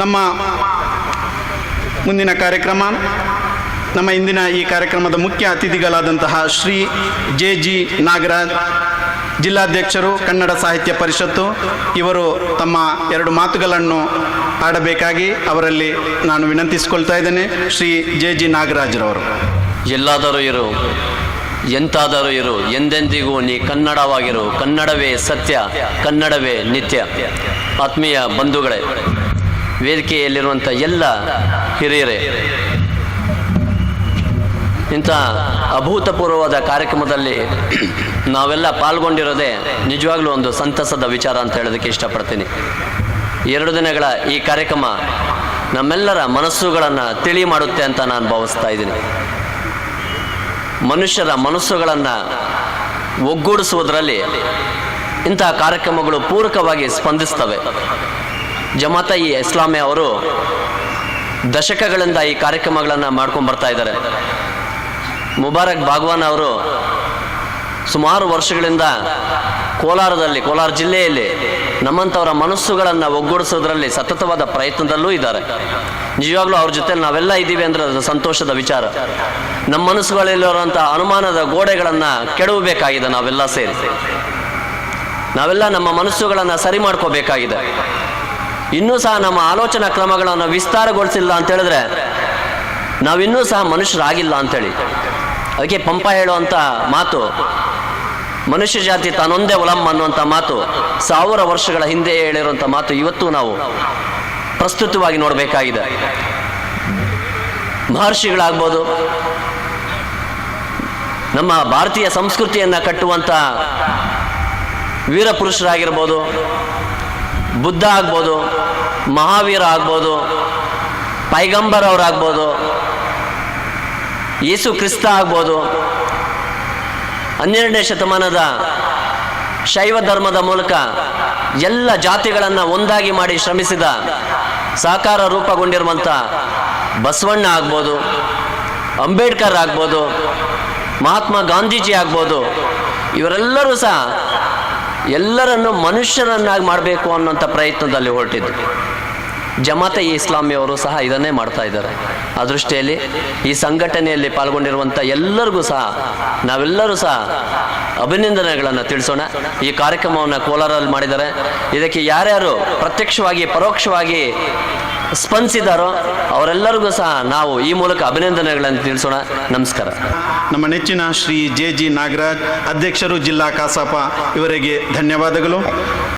ನಮ್ಮ ಮುಂದಿನ ಕಾರ್ಯಕ್ರಮ, ನಮ್ಮ ಇಂದಿನ ಈ ಕಾರ್ಯಕ್ರಮದ ಮುಖ್ಯ ಅತಿಥಿಗಳಾದಂತಹ ಶ್ರೀ ಜೆ.ಜಿ. ನಾಗರಾಜ್, ಜಿಲ್ಲಾಧ್ಯಕ್ಷರು, ಕನ್ನಡ ಸಾಹಿತ್ಯ ಪರಿಷತ್ತು, ಇವರು ತಮ್ಮ 2 ಮಾತುಗಳನ್ನು ಆಡಬೇಕಾಗಿ ಅವರಲ್ಲಿ ನಾನು ವಿನಂತಿಸಿಕೊಳ್ತಾ ಇದ್ದೇನೆ. ಶ್ರೀ ಜೆ.ಜಿ. ನಾಗರಾಜ್ರವರು. ಎಲ್ಲಾದರೂ ಇರು, ಎಂತಾದರೂ ಇರು, ಎಂದೆಂದಿಗೂ ನೀ ಕನ್ನಡವಾಗಿರು, ಕನ್ನಡವೇ ಸತ್ಯ, ಕನ್ನಡವೇ ನಿತ್ಯ. ಆತ್ಮೀಯ ಬಂಧುಗಳೇ, ವೇದಿಕೆಯಲ್ಲಿರುವಂಥ ಎಲ್ಲ ಹಿರಿಯರೇ, ಇಂಥ ಅಭೂತಪೂರ್ವವಾದ ಕಾರ್ಯಕ್ರಮದಲ್ಲಿ ನಾವೆಲ್ಲ ಪಾಲ್ಗೊಂಡಿರೋದೇ ನಿಜವಾಗ್ಲೂ ಒಂದು ಸಂತಸದ ವಿಚಾರ ಅಂತ ಹೇಳೋದಕ್ಕೆ ಇಷ್ಟಪಡ್ತೀನಿ. 2 ದಿನಗಳ ಈ ಕಾರ್ಯಕ್ರಮ ನಮ್ಮೆಲ್ಲರ ಮನಸ್ಸುಗಳನ್ನು ತಿಳಿ ಮಾಡುತ್ತೆ ಅಂತ ನಾನು ಭಾವಿಸ್ತಾ ಇದ್ದೀನಿ. ಮನುಷ್ಯರ ಮನಸ್ಸುಗಳನ್ನು ಒಗ್ಗೂಡಿಸುವುದರಲ್ಲಿ ಇಂತಹ ಕಾರ್ಯಕ್ರಮಗಳು ಪೂರಕವಾಗಿ ಸ್ಪಂದಿಸ್ತವೆ. ಜಮಾತ ಇ ಇಸ್ಲಾಮಿ ಅವರು ದಶಕಗಳಿಂದ ಈ ಕಾರ್ಯಕ್ರಮಗಳನ್ನು ಮಾಡ್ಕೊಂಡು ಬರ್ತಾ ಇದ್ದಾರೆ. ಮುಬಾರಕ್ ಬಾಗ್ವಾನ್ ಅವರು ಸುಮಾರು ವರ್ಷಗಳಿಂದ ಕೋಲಾರ ಜಿಲ್ಲೆಯಲ್ಲಿ ನಮ್ಮಂಥವರ ಮನಸ್ಸುಗಳನ್ನು ಒಗ್ಗೂಡಿಸೋದ್ರಲ್ಲಿ ಸತತವಾದ ಪ್ರಯತ್ನದಲ್ಲೂ ಇದ್ದಾರೆ. ನಿಜವಾಗ್ಲೂ ಅವ್ರ ಜೊತೆ ನಾವೆಲ್ಲ ಇದ್ದೀವಿ ಅಂದರೆ ಅದು ಸಂತೋಷದ ವಿಚಾರ. ನಮ್ಮ ಮನಸ್ಸುಗಳಲ್ಲಿರುವಂಥ ಅನುಮಾನದ ಗೋಡೆಗಳನ್ನು ಕೆಡವಬೇಕಾಗಿದೆ. ನಾವೆಲ್ಲ ಸೇರಿ ನಾವೆಲ್ಲ ನಮ್ಮ ಮನಸ್ಸುಗಳನ್ನು ಸರಿ ಮಾಡ್ಕೋಬೇಕಾಗಿದೆ. ಇನ್ನೂ ಸಹ ನಮ್ಮ ಆಲೋಚನಾ ಕ್ರಮಗಳನ್ನು ವಿಸ್ತಾರಗೊಳಿಸಿಲ್ಲ ಅಂತ ಹೇಳಿದ್ರೆ ನಾವಿನ್ನೂ ಸಹ ಮನುಷ್ಯರಾಗಿಲ್ಲ ಅಂಥೇಳಿ. ಅದಕ್ಕೆ ಪಂಪ ಹೇಳುವಂಥ ಮಾತು, ಮನುಷ್ಯ ಜಾತಿ ತಾನೊಂದೇ ಉಲಂ ಅನ್ನುವಂಥ ಮಾತು 1000 ವರ್ಷಗಳ ಹಿಂದೆ ಹೇಳಿರುವಂಥ ಮಾತು ಇವತ್ತು ನಾವು ಪ್ರಸ್ತುತವಾಗಿ ನೋಡಬೇಕಾಗಿದೆ. ಮಹರ್ಷಿಗಳಾಗ್ಬೋದು, ನಮ್ಮ ಭಾರತೀಯ ಸಂಸ್ಕೃತಿಯನ್ನು ಕಟ್ಟುವಂಥ ವೀರ ಪುರುಷರಾಗಿರ್ಬೋದು, ಬುದ್ಧ ಆಗ್ಬೋದು, ಮಹಾವೀರ ಆಗ್ಬೋದು, ಪೈಗಂಬರ್ ಅವರಾಗ್ಬೋದು, ಯೇಸು ಕ್ರಿಸ್ತ ಆಗ್ಬೋದು, 12ನೇ ಶತಮಾನದ ಶೈವ ಧರ್ಮದ ಮೂಲಕ ಎಲ್ಲ ಜಾತಿಗಳನ್ನು ಒಂದಾಗಿ ಮಾಡಿ ಶ್ರಮಿಸಿದ ಸಾಕಾರ ರೂಪಗೊಂಡಿರುವಂಥ ಬಸವಣ್ಣ ಆಗ್ಬೋದು, ಅಂಬೇಡ್ಕರ್ ಆಗ್ಬೋದು, ಮಹಾತ್ಮ ಗಾಂಧೀಜಿ ಆಗ್ಬೋದು, ಇವರೆಲ್ಲರೂ ಸಹ ಎಲ್ಲರನ್ನು ಮನುಷ್ಯರನ್ನಾಗಿ ಮಾಡಬೇಕು ಅನ್ನೋಂಥ ಪ್ರಯತ್ನದಲ್ಲಿ ಹೊರಟಿದ್ದು. ಜಮಾತ ಇ ಇಸ್ಲಾಮಿ ಅವರು ಸಹ ಇದನ್ನೇ ಮಾಡ್ತಾ ಇದ್ದಾರೆ. ಆ ದೃಷ್ಟಿಯಲ್ಲಿ ಈ ಸಂಘಟನೆಯಲ್ಲಿ ಪಾಲ್ಗೊಂಡಿರುವಂಥ ಎಲ್ಲರಿಗೂ ಸಹ ನಾವೆಲ್ಲರೂ ಸಹ ಅಭಿನಂದನೆಗಳನ್ನು ತಿಳಿಸೋಣ. ಈ ಕಾರ್ಯಕ್ರಮವನ್ನು ಕೋಲಾರಲ್ಲಿ ಮಾಡಿದ್ದಾರೆ. ಇದಕ್ಕೆ ಯಾರ್ಯಾರು ಪ್ರತ್ಯಕ್ಷವಾಗಿ ಪರೋಕ್ಷವಾಗಿ ಸ್ಪಂದಿಸಿದಾರೋ ಅವರೆಲ್ಲರಿಗೂ ಸಹ ನಾವು ಈ ಮೂಲಕ ಅಭಿನಂದನೆಗಳನ್ನು ತಿಳಿಸೋಣ. ನಮಸ್ಕಾರ. ನಮ್ಮ ನೆಚ್ಚಿನ ಶ್ರೀ ಜೆ.ಜಿ. ನಾಗರಾಜ್, ಅಧ್ಯಕ್ಷರು, ಜಿಲ್ಲಾ ಕಸಾಪ, ಇವರಿಗೆ ಧನ್ಯವಾದಗಳು.